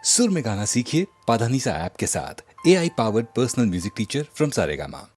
सुर में गाना सीखिए पाधानीसा ऐप के साथ। AI powered personal music teacher from Saregama.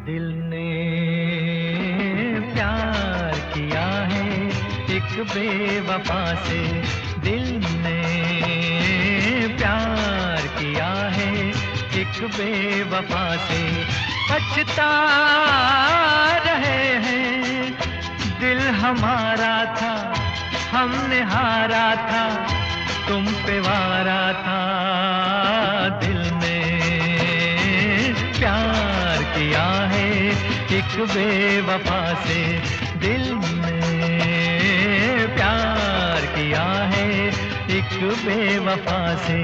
दिल ने प्यार किया है एक बेवफा से, दिल ने प्यार किया है एक बेवफा से। पछता रहे हैं, दिल हमारा था, हमने हारा था, तुम पे वारा था। दिल ने प्यार किया है एक बेवफा से, दिल ने प्यार किया है एक बेवफा से।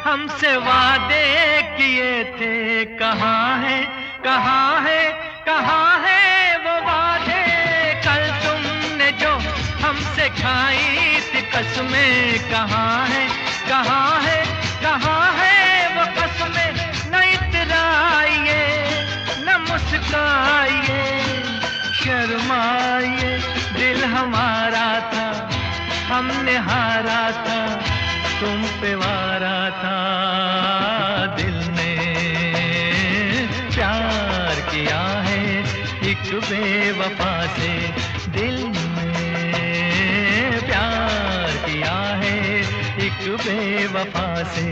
हमसे वादे किए थे, कहाँ है कहाँ है कहाँ है वो वादे। कल तुमने जो हमसे खाई थी कसमें, कहाँ है कहाँ है कहाँ है वो कसमें। न इतराइए न मुस्काइए, शर्माइए, दिल हमारा था, हमने हारा था, तुम पे वारा था। दिल ने प्यार किया है एक बेवफा से, दिल ने प्यार किया है एक बेवफा से।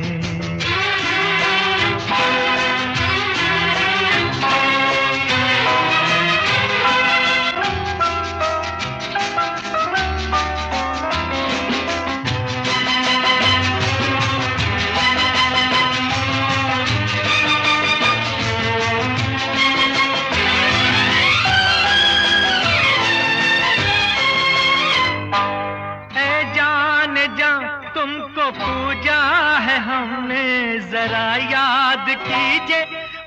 पूजा है हमने, जरा याद कीजिए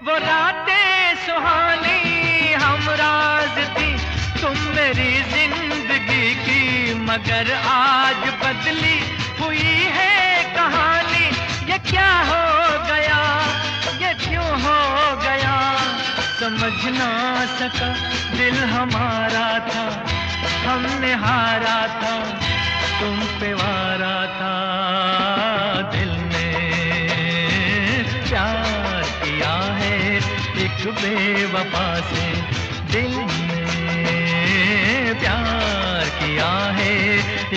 वो रातें सुहानी। हम राज थी तुम मेरी जिंदगी की, मगर आज बदली हुई है कहानी। ये क्या हो गया, ये क्यों हो गया, समझ ना सका। दिल हमारा था, हमने हारा था, तुम पे वारा था। दिल ने प्यार किया है एक बेवफा से, दिल ने प्यार किया है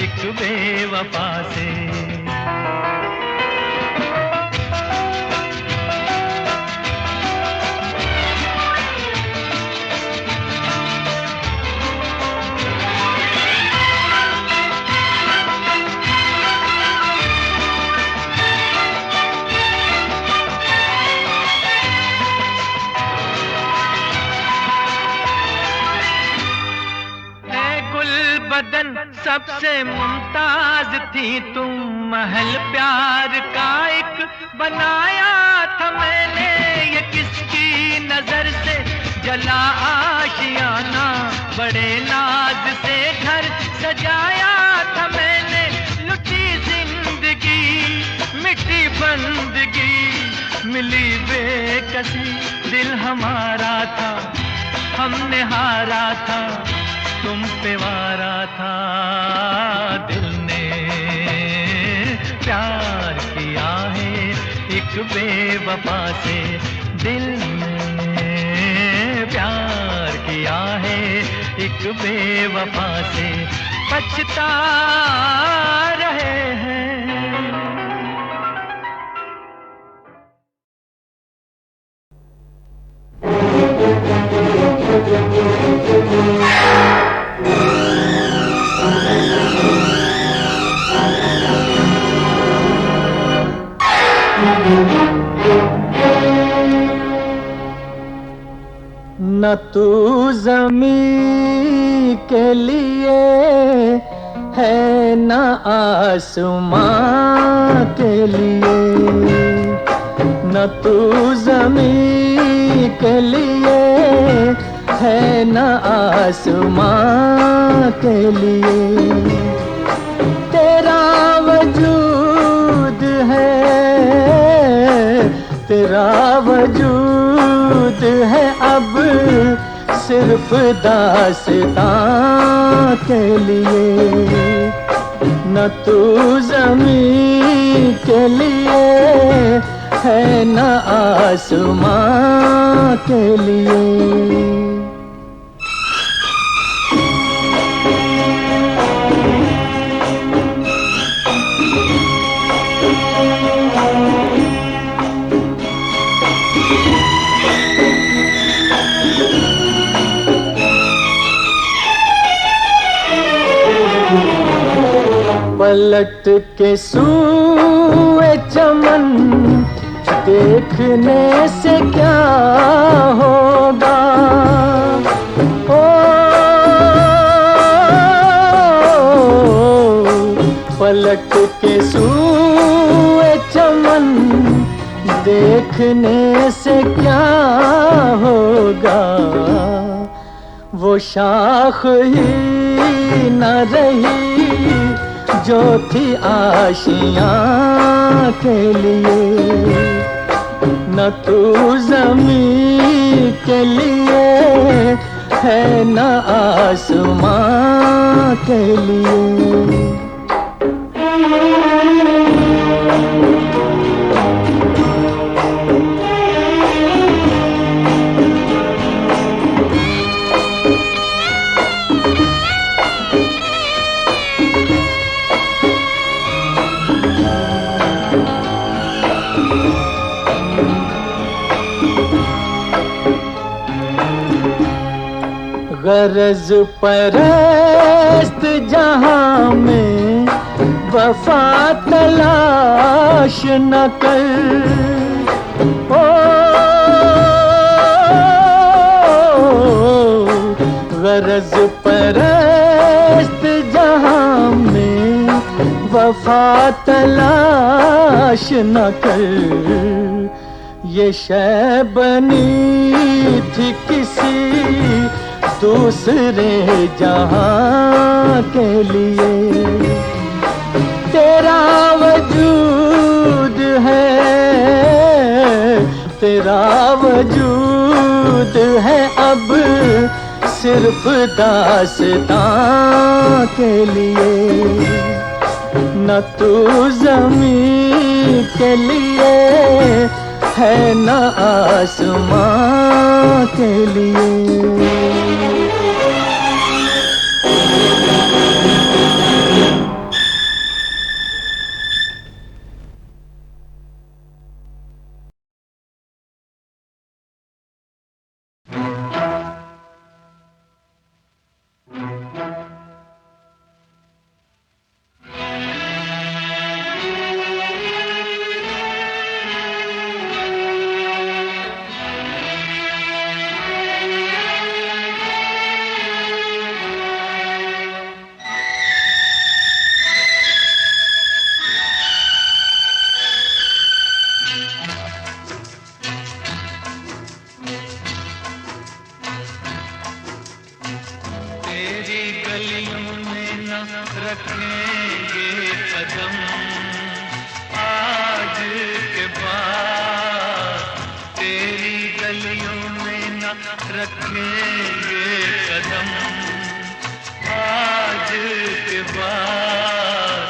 एक बेवफा से। बदन सबसे मुमताज थी तुम, महल प्यार का एक बनाया था मैंने। ये किसकी नजर से जला आशियाना, बड़े नाज से घर सजाया था मैंने। लुटी जिंदगी मिट्टी बंदगी, मिली बेकसी, दिल हमारा था, हमने हारा था, तुम पे वारा था। दिल ने प्यार किया है एक बेवफा से, दिल ने प्यार किया है एक बेवफा से। पछता रहे हैं। न तू ज़मीं के लिए है न आसमां के लिए, न तू ज़मीं के लिए है न आसमां के लिए। तेरा वजूद है, तेरा वजूद है अब सिर्फ दास्तां के लिए। न तू ज़मीं के लिए है न आसमां के लिए। पलट के सूए चमन देखने से क्या होगा, ओ पलट के सूए चमन देखने से क्या होगा। वो शाख ही न रही जो थी आशियाँ के लिए। न तू ज़मीं के लिए है न आसमां के लिए। गरज परस्त जहां में वफा तलाश न कर, ओ गरज परस्त जहां में वफा तलाश न कर। ये शय बनी थी किसी दूसरे जहां के लिए। तेरा वजूद है, तेरा वजूद है अब सिर्फ दास्तां के लिए। न तू ज़मीं के लिए है न आसमां के लिए। रखेंगे कदम आज के बाद, तेरी गलियों में न रखेंगे कदम आज के बाद,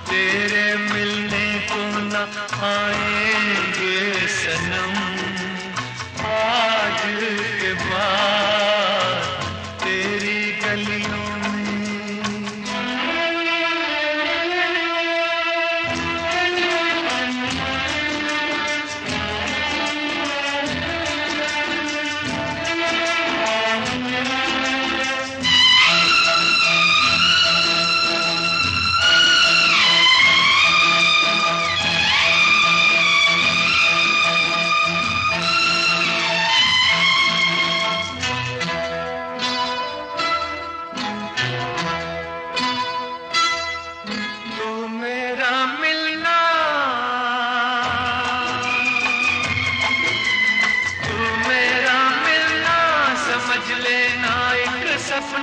तेरे मिलने को न आएंगे सनम आज के बाद, तेरी गलियों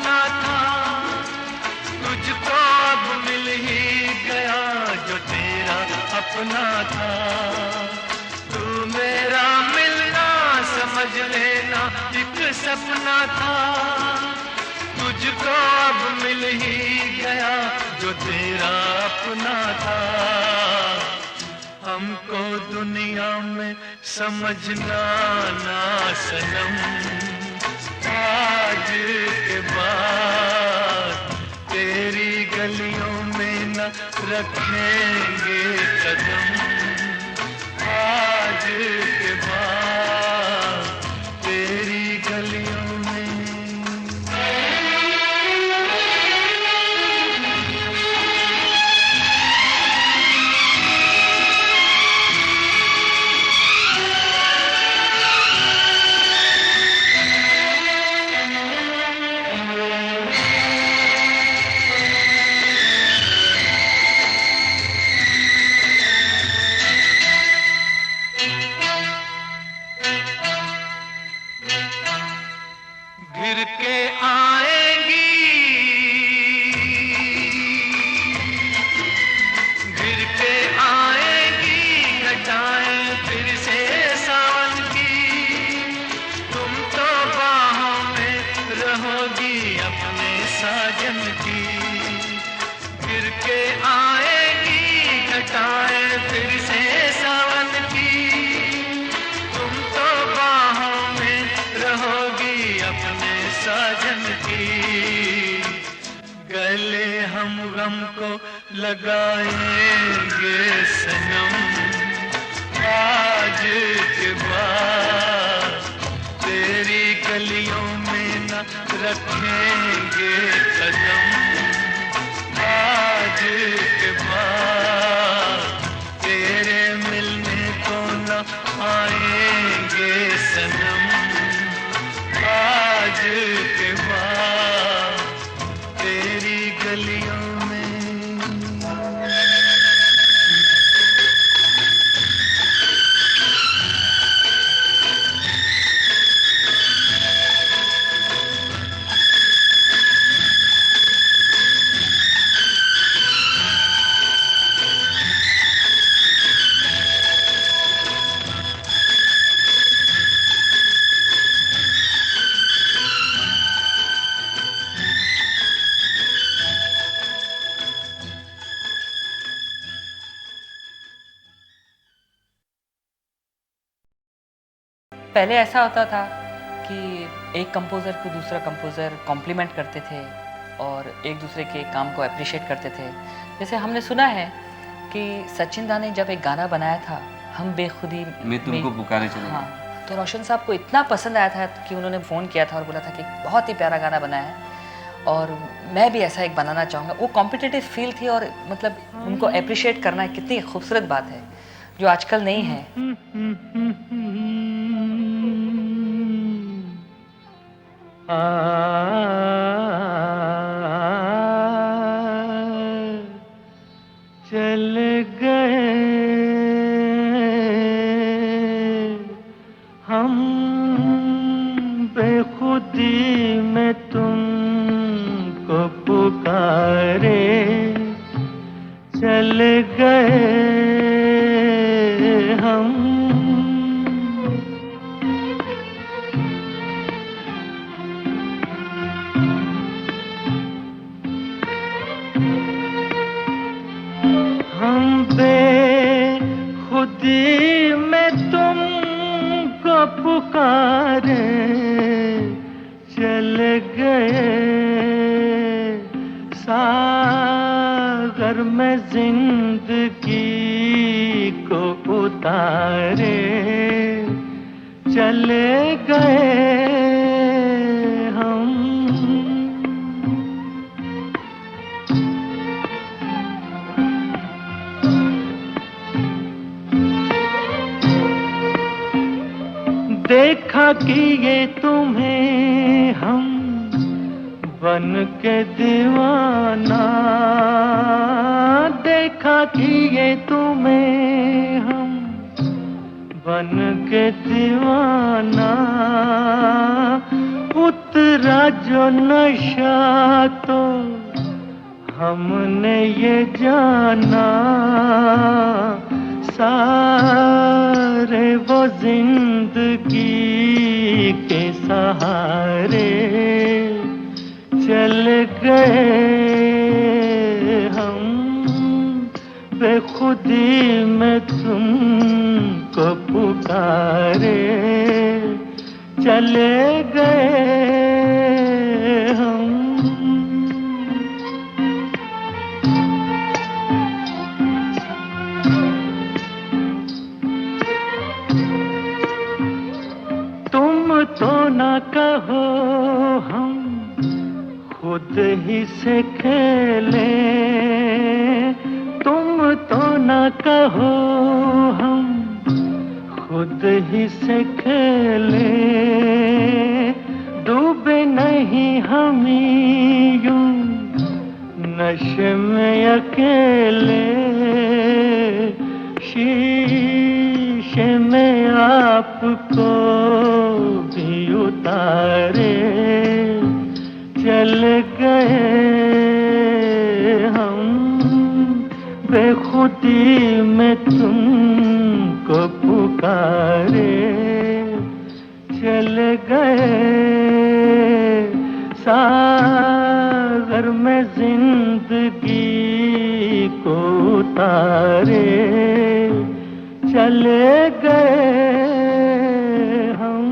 सपना था, तुझको अब मिल ही गया जो तेरा अपना था। तू मेरा मिलना समझ लेना एक सपना था, तुझको अब मिल ही गया जो तेरा अपना था। हमको दुनिया में समझना ना सनम, आज के बाद तेरी गलियों में न रखेंगे कदम। आज के बाद तेरी गलियों में घिर के आएंगी, घिर के आएंगी घटाएं फिर से सावन की। तुम तो बाहों में रहोगी अपने साजन की। घिर के आएंगी घटाएं फिर से सावन की। तुम तो बाहों में रहोगी अपने साजन की। गले हम गम को लगाएंगे सनम, आज के बाद तेरी गलियों में न रखेंगे कदम। आज के बाद तेरे मिलने को न आएंगे सनम। आज के बाद तेरी गलियों में पहले ऐसा होता था कि एक कंपोज़र को दूसरा कंपोज़र कॉम्प्लीमेंट करते थे और एक दूसरे के काम को अप्रिशिएट करते थे। जैसे हमने सुना है कि सचिन दा ने जब एक गाना बनाया था हम बेखुदी मैं तुमको पुकारे चले गए। हाँ, तो रोशन साहब को इतना पसंद आया था कि उन्होंने फ़ोन किया था और बोला था कि बहुत ही प्यारा गाना बनाया है और मैं भी ऐसा एक बनाना चाहूँगा। वो कॉम्पिटिटिव फील थी और मतलब उनको अप्रिशिएट करना कितनी खूबसूरत बात है जो आजकल नहीं है। चल गए हम बेखुदी में तुमको पुकारे। चल गए हम बेखुदी में तुमको पुकारे। चल गए सागर में जिंदगी को उतारे। चले गए हम देखा कि ये तुम्हें हम बन के दीवाना। देखा कि ये तुम्हें हम बन के दीवाना। उतर तेरा जो नशा तो हमने ये जाना, सारे वो जिंदगी के सहारे चल गए हम, बेखुदी में तुमको पुकारे चले गए हम। तुम तो ना कहो हम खुद ही से खेले, तुम तो ना कहो हम खुद ही से खेले, डूबे नहीं हम यूं नशे में अकेले, शीशे में आपको भी उतारे चल गए हम, बेखुदी में तुमको पुकारे चल गए, सागर में जिंदगी को उतारे चले गए हम।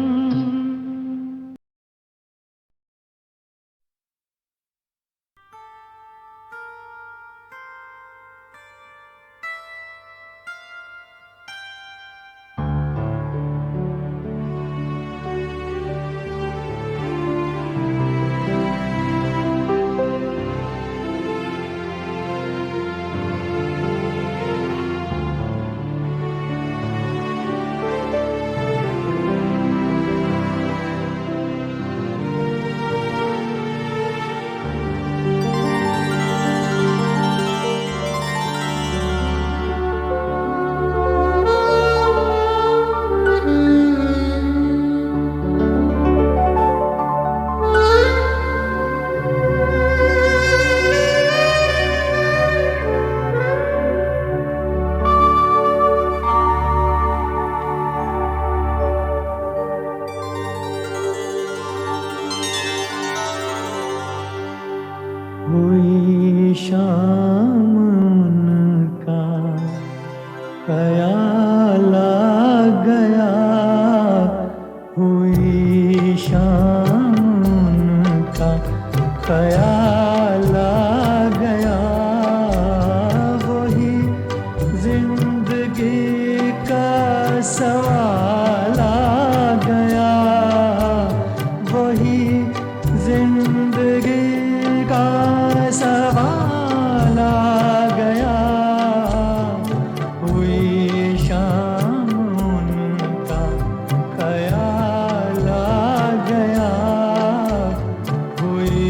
हुई शाम उनका ख्याल आ गया, हुई शाम उनका ख्याल आ गया, वही जिंदगी का सवाल आ गया, वही जिंदगी का सवाल आ गया, हुई शाम उनका ख्याल आ गया, हुई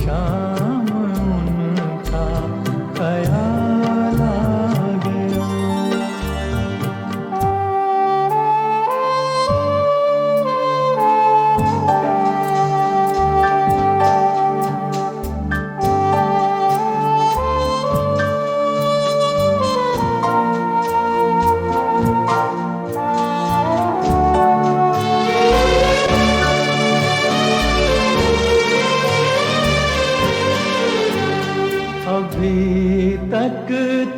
शाम उनका ख्याल आ गया। अभी तक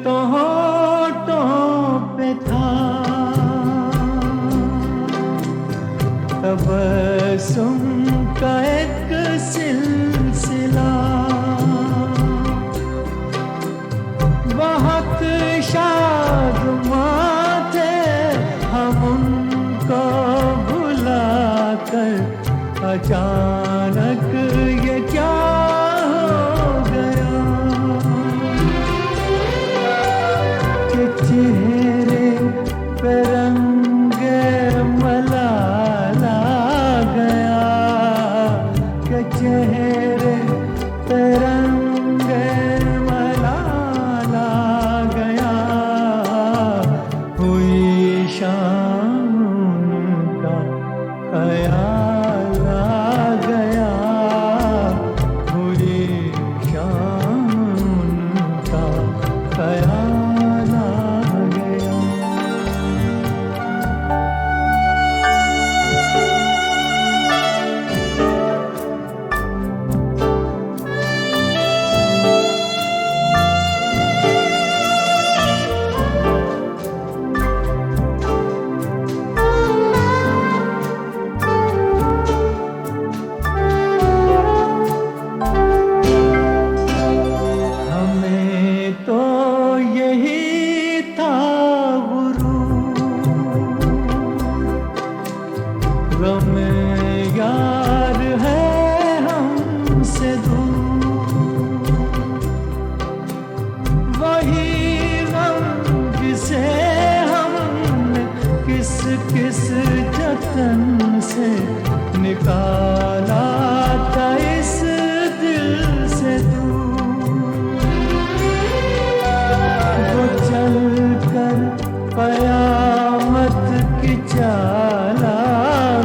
तो होठों पे था तबस्सुम का एक सिलसिला, बहुत शादमां थे हम उनको भुला कर, अचानक ये क्या चेहरे पे रंगे मलाल आ गया, के चेहरे पे रंगे मलाल आ गया, हुई शाम उनका ख्याल आ गया, ख्याल आ गया। हमें तो यही था गुरूर, गम यार है हमसे दूर, वही गम जिसे हमने किस किस जतन से निकाला था इस दिल से दूर। वो चल कर कयामत की चाल आ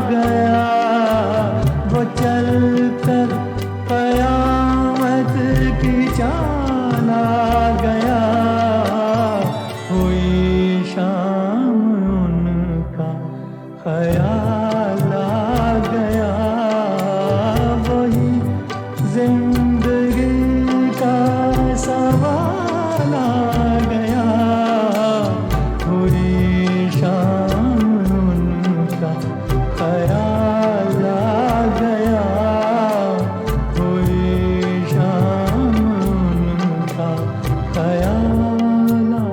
गया, वो चल कर कयामत की चाल आ गया। हुई शाम उनका ख्याल आ गया, वही जिंदगी का सवाल आ गया। हुई शाम उनका ख्याल आ गया, हुई शाम उनका ख्याल आ।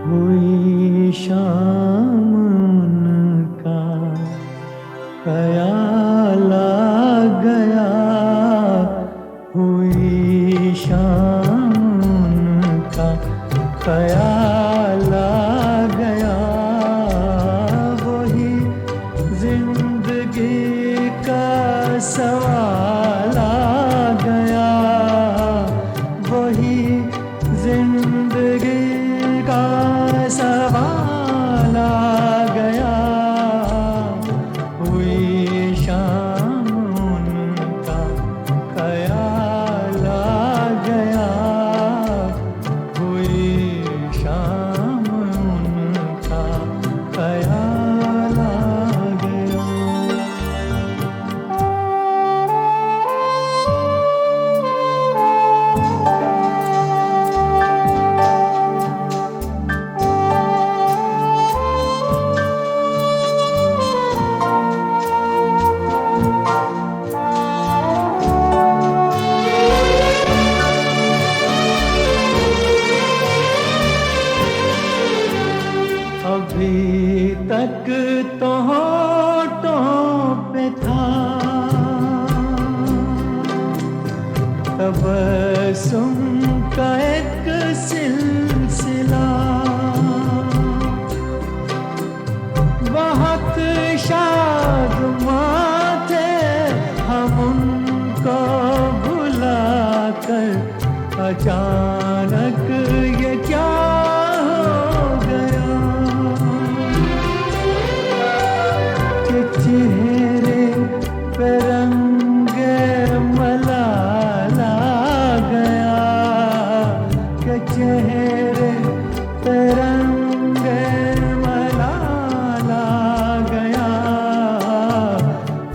हुई शाम उनका ख्याल आ गया, हुई शाम उनका ख्याल आ गया। वही जिंदगी का सवाल आ गया, वही जिंदगी का सवाल आ गया। हुई शाम उनका ख्याल आ गया, हुई शाम उनका ख्याल आ गया। अभी तक तो होठों पे था तबस्सुम का एक सिलसिला, बहुत शादमां थे हम उनको भुला कर। अचानक ये क्या हो गया कि चेहरे पे रंगे मलाल आ गया, कि चेहरे पे रंगे मलाल आ गया।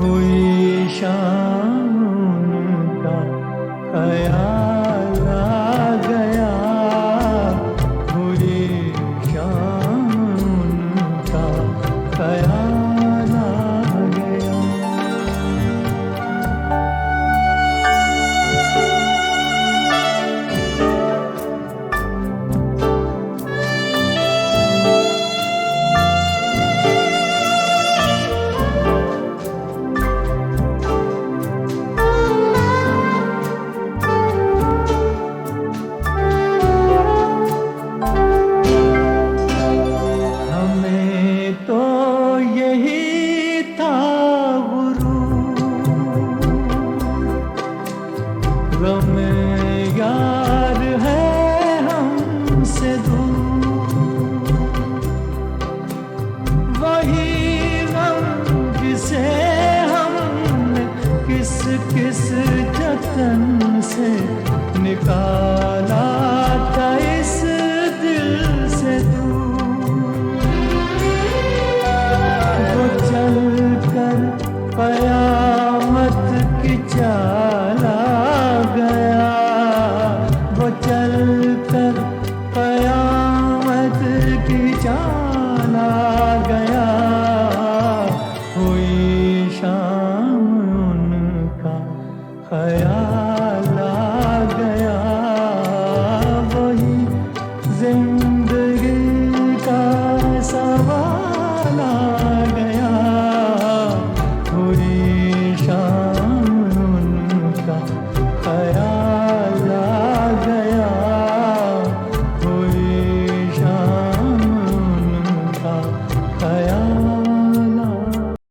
हुई शाम उनका ख्याल निकाला था इस दिल से दूर, वो चल कर कयामत की चाला गया, वो चल कर कयामत की चाला गया। हुई शाम उनका ख्याल आ गया, वही जिंदगी का सवाल आ